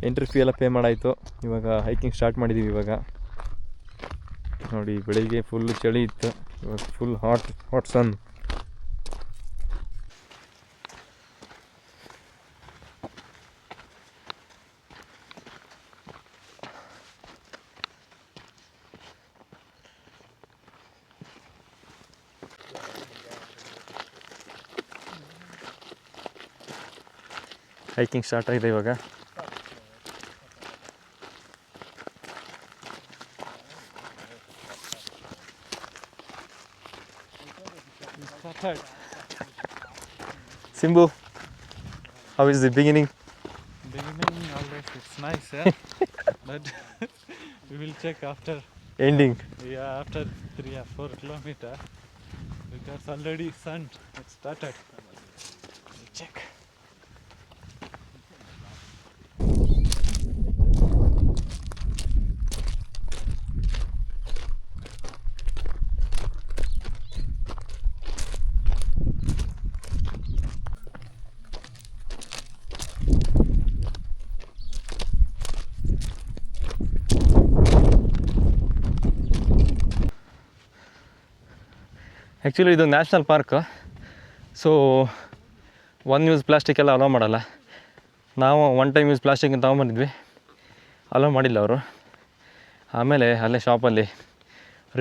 Entry fee ಎಲ್ಲ pay ಮಾಡಾಯಿತು. ಇವಾಗ hiking start ಮಾಡಿದ್ದೀವಿ. ಇವಾಗ ನೋಡಿ, ಬೆಳಿಗ್ಗೆ ಫುಲ್ ಚಳಿ ಇತ್ತು, ಇವಾಗ ಫುಲ್ ಹಾಟ್ ಸನ್. ಹೈಕಿಂಗ್ ಸ್ಟಾರ್ಟ್ ಆಗಿದೆ ಇವಾಗ. Simbu, how is the beginning? Beginning always it's nice, yeah. But we will check after Ending. Yeah, after 3 or 4 kilometer because already sun it started. We'll check. Actually ಇದು national park. So one use plastic ಎಲ್ಲ allow ಮಾಡಲ್ಲ. ನಾವು one time use plastic ತೊಗೊಂಬಂದಿದ್ವಿ, allow ಮಾಡಿಲ್ಲ ಅವರು. ಆಮೇಲೆ ಅಲ್ಲೇ ಶಾಪಲ್ಲಿ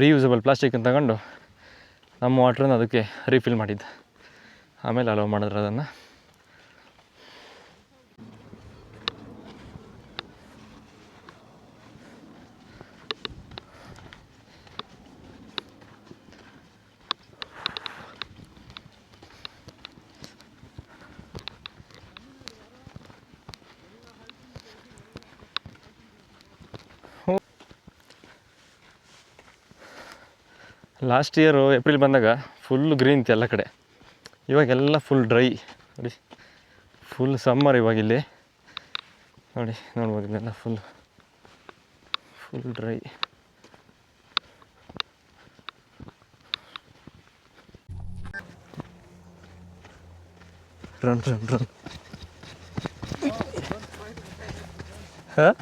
ರೀಯೂಸಬಲ್ ಪ್ಲಾಸ್ಟಿಕ್ ತಗೊಂಡು ನಮ್ಮ ವಾಟ್ರನ್ನ ಅದಕ್ಕೆ ರೀಫಿಲ್ ಮಾಡಿದ್ದು. ಆಮೇಲೆ ಅಲೋ ಮಾಡಿದ್ರು ಅದನ್ನು. ಲಾಸ್ಟ್ ಇಯರು ಏಪ್ರಿಲ್ ಬಂದಾಗ ಫುಲ್ ಗ್ರೀನ್ ಇತ್ತು ಎಲ್ಲ ಕಡೆ. ಇವಾಗೆಲ್ಲ ಫುಲ್ ಡ್ರೈ ನೋಡಿ, ಫುಲ್ ಸಮ್ಮರ್ ಇವಾಗಿಲ್ಲಿ ನೋಡಿ, ನೋಡ್ಬೋದು ಇಲ್ಲೆಲ್ಲ ಫುಲ್ ಡ್ರೈ. ರನ್ ಹಾಂ,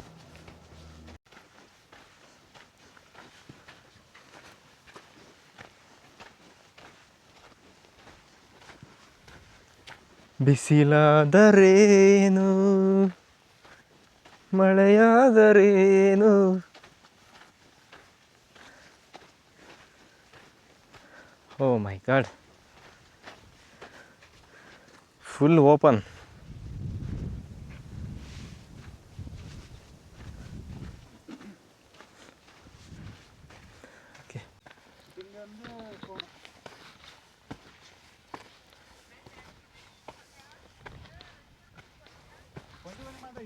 ಬಿಸಿಲಾದರೇನು ಮಳೆಯಾದರೇನು, ಓ ಮೈ ಗಾಡ್, ಫುಲ್ ಓಪನ್. ಓಕೆ,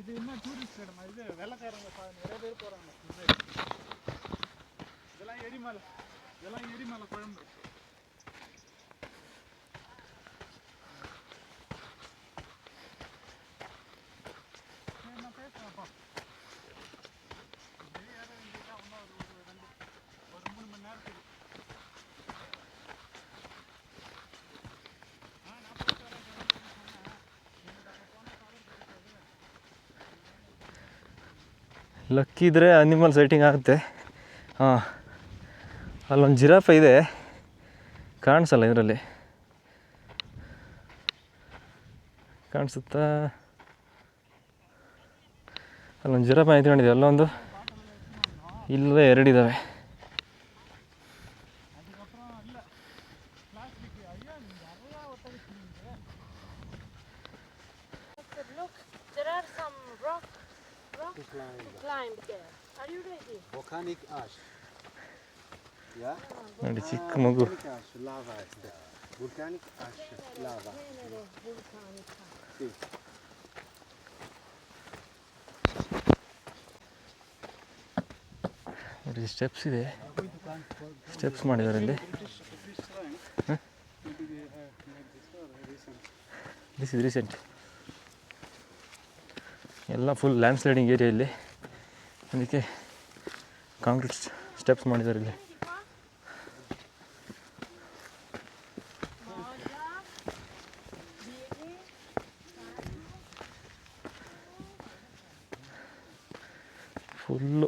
இது என்ன டூரிஸ்ட் இடம், இது வெள்ளக்காரங்க நிறைய பேர் போகிறாங்க. இதெல்லாம் எரிமலை குழம்பு. நான் பேசுகிறேன்ப்பா, ஒரு 3 மணி நேரத்துக்கு. ಲಕ್ಕಿದ್ರೆ ಅನಿಮಲ್ ಸೈಟಿಂಗ್ ಆಗುತ್ತೆ. ಹಾಂ, ಅಲ್ಲೊಂದು ಜಿರಾಫ ಇದೆ, ಕಾಣಿಸಲ್ಲ ಇದರಲ್ಲಿ, ಕಾಣಿಸುತ್ತಾ? ಅಲ್ಲೊಂದು ಜಿರಾಫ ನಿಂತ್ಕೊಂಡಿದೆ, ಅಲ್ಲೊಂದು, ಇಲ್ಲವೇ 2 ಇದ್ದಾವೆ. ನೋಡಿ ಚಿಕ್ಕ ಮಗು. ನೋಡಿ ಸ್ಟೆಪ್ಸ್ ಇದೆ, ಸ್ಟೆಪ್ಸ್ ಮಾಡಿದ್ದಾರೆ ಇಲ್ಲಿ. This is recent. ಎಲ್ಲ ಫುಲ್ ಲ್ಯಾಂಡ್ ಸ್ಲೈಡಿಂಗ್ ಏರಿಯಾ ಇಲ್ಲಿ, ಅದಕ್ಕೆ ಕಾಂಕ್ರೀಟ್ ಸ್ಟೆಪ್ಸ್ ಮಾಡಿದ್ದಾರೆ ಇಲ್ಲಿ. Full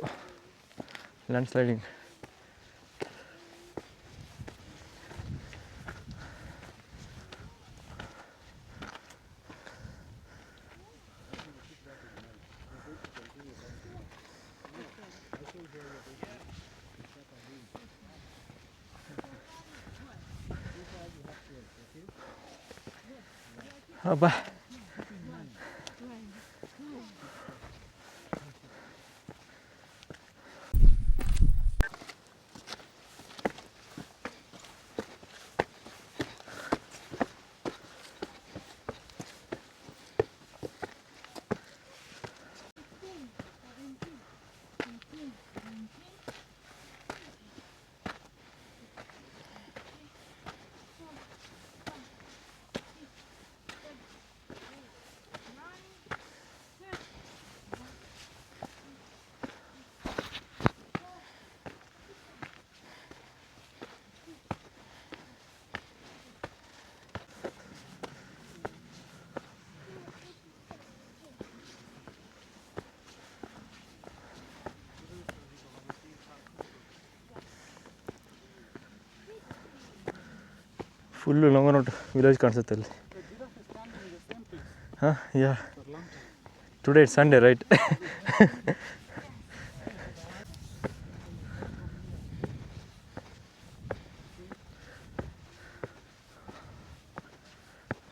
land sliding. ಅಬ್ಬಾ ಫುಲ್ಲು ಲಂಗನೋಟ್ ವಿಲೇಜ್ ಕಾಣಿಸುತ್ತೆ ಅಲ್ಲಿ. ಹಾಂ ಯಾ ಟುಡೇ ಇಟ್ಸ್ ಸಂಡೇ ರೈಟ್.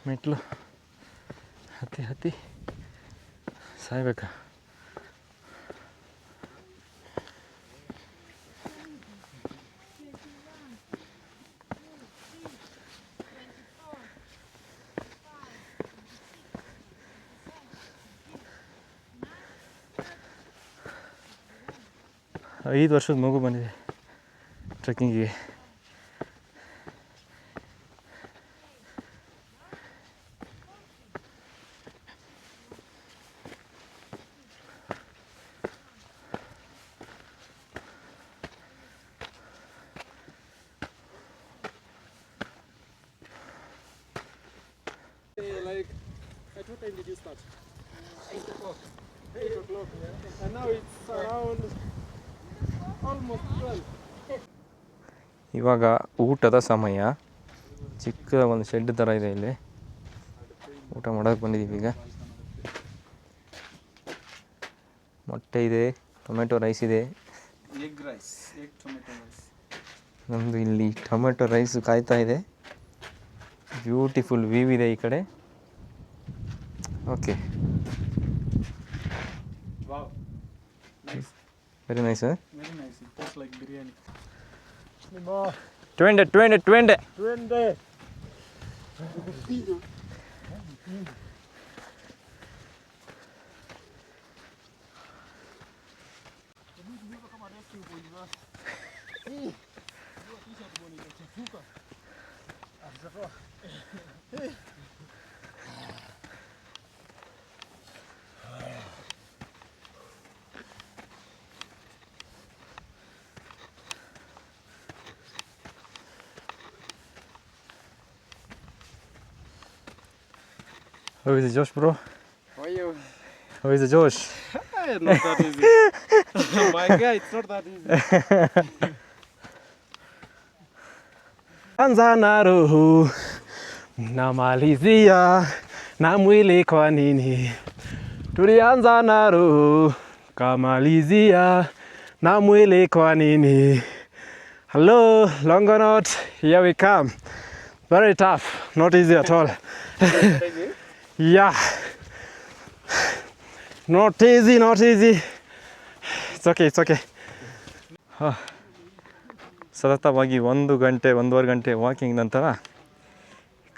ಮೆಟ್ಲು ಹತ್ತಿ ಹತ್ತಿ ಸಾಯ್ಬೇಕಾ? ಐದು ವರ್ಷದ ಮಗು ಬಂದಿದೆ ಟ್ರೆಕ್ಕಿಂಗಿಗೆ. Like, at what time did you start? 8 o'clock. 8 o'clock, yeah. And now it's around almost 12. ಇವಾಗ ಊಟದ ಸಮಯ. ಚಿಕ್ಕ ಒಂದು ಶೆಡ್ ಥರ ಇದೆ ಇಲ್ಲಿ, ಊಟ ಮಾಡೋಕ್ಕೆ ಬಂದಿದ್ದೀವಿ ಈಗ. ಮೊಟ್ಟೆ ಇದೆ, ಟೊಮೆಟೊ ರೈಸ್ ಇದೆ. Egg rice, egg tomato rice. ನಮ್ಮದು ಇಲ್ಲಿ ಟೊಮೆಟೊ ರೈಸ್ ಕಾಯ್ತಾ ಇದೆ. ಬ್ಯೂಟಿಫುಲ್ ವ್ಯೂ ಇದೆ ಈ ಕಡೆ. Okay, Wow, nice. Very nice. Very nice. It tastes like biryani. ಟ್ವೆಂಡೆ ಟ್ವೆಂಡೆ ಟ್ವೆಂಡೆ Twende. How is the Josh, bro? How are you? How is the Josh? Not that easy. My guy, it's not that easy. Anza na roho namalizia na mwili kwa nini? Tulianza na roho kamalizia na mwili kwa nini? Hello, Longonot, here we come. Very tough, not easy at all. Yeah, not easy, not easy. It's okay, it's okay. ಸತತವಾಗಿ 1 ಗಂಟೆ 1.5 ಗಂಟೆ walking ನಂತರ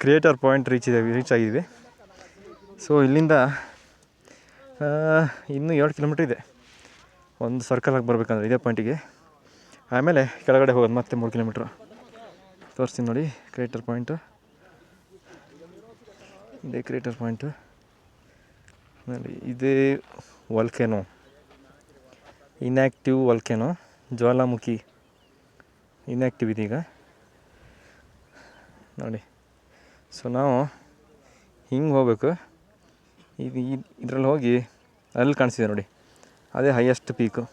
creator point reach ಆಗಿದ್ದೀವಿ. So ಇಲ್ಲಿಂದ ಇನ್ನೂ 2 kilometre ಇದೆ ಒಂದು ಸರ್ಕಲಾಗಿ ಬರಬೇಕಂದ್ರೆ ಇದೇ ಪಾಯಿಂಟಿಗೆ. ಆಮೇಲೆ ಕೆಳಗಡೆ ಹೋಗೋದು ಮತ್ತೆ 3 ಕಿಲೋಮೀಟ್ರು. ತೋರಿಸ್ತೀನಿ ನೋಡಿ ಕ್ರಿಯೇಟರ್ ಪಾಯಿಂಟು. ಇದೇ ಕ್ರಿಯೇಟರ್ ಪಾಯಿಂಟು. ಆಮೇಲೆ ಇದೇ ವಲ್ಕೆನೋ, ಇನ್ಯಾಕ್ಟಿವ್ ವಲ್ಕೆನೋ, ಜ್ವಾಲಾಮುಖಿ ಇನ್ಯಾಕ್ಟಿವ್ ಇದೀಗ ನೋಡಿ. ಸೊ ನಾವು ಹಿಂಗೆ ಹೋಗ್ಬೇಕು. ಇದರಲ್ಲಿ ಹೋಗಿ ಅಲ್ಲಿ ಕಾಣಿಸ್ತಿದೆ ನೋಡಿ, ಅದೇ ಹೈಯೆಸ್ಟ್ ಪೀಕು.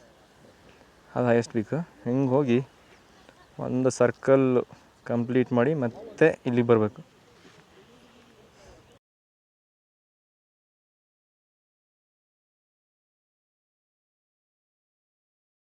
ಅದು ಹೈಯೆಸ್ಟ್ ಪೀಕ್. ಹಿಂಗೆ ಹೋಗಿ ಒಂದು ಸರ್ಕಲ್ ಕಂಪ್ಲೀಟ್ ಮಾಡಿ ಮತ್ತೆ ಇಲ್ಲಿಗೆ ಬರಬೇಕು.